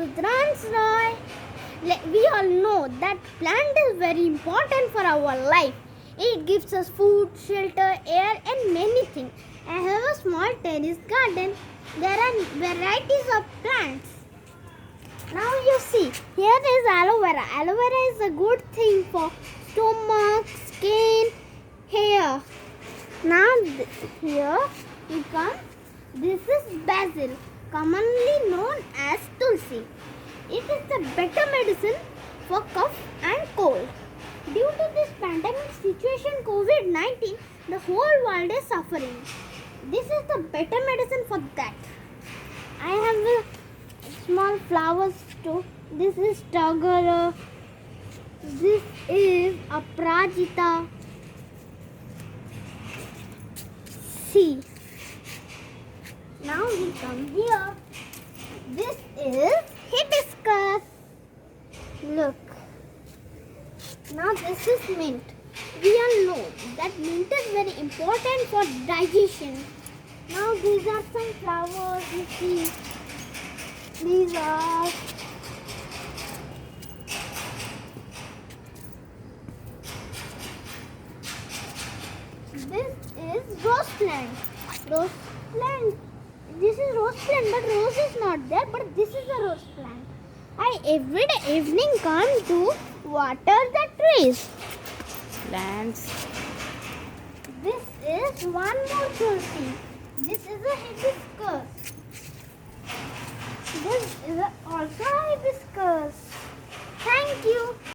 Rudrans Roy. We all know that plant is very important for our life. It gives us food, shelter, air and many things. I have a small terrace garden. There are varieties of plants. Now you see, here is aloe vera. Aloe vera is a good thing for stomach, skin, hair. Now here we come. This is basil, commonly known as tulsi. It is the better medicine for cough and cold. Due to this pandemic situation COVID-19, the whole world is suffering. This is the better medicine for that. I have small flowers too. This is Tagara. This is Aprajita. See. Now we come here. This is hibiscus. Look. Now this is mint. We all know that mint is very important for digestion. Now these are some flowers you see. These are this is rose plant. Rose plant. This is rose plant, but rose is not there. But this is a rose plant. I every day evening come to water the trees. Plants. This is one more tulsi. This is a hibiscus. This is also a hibiscus. Thank you.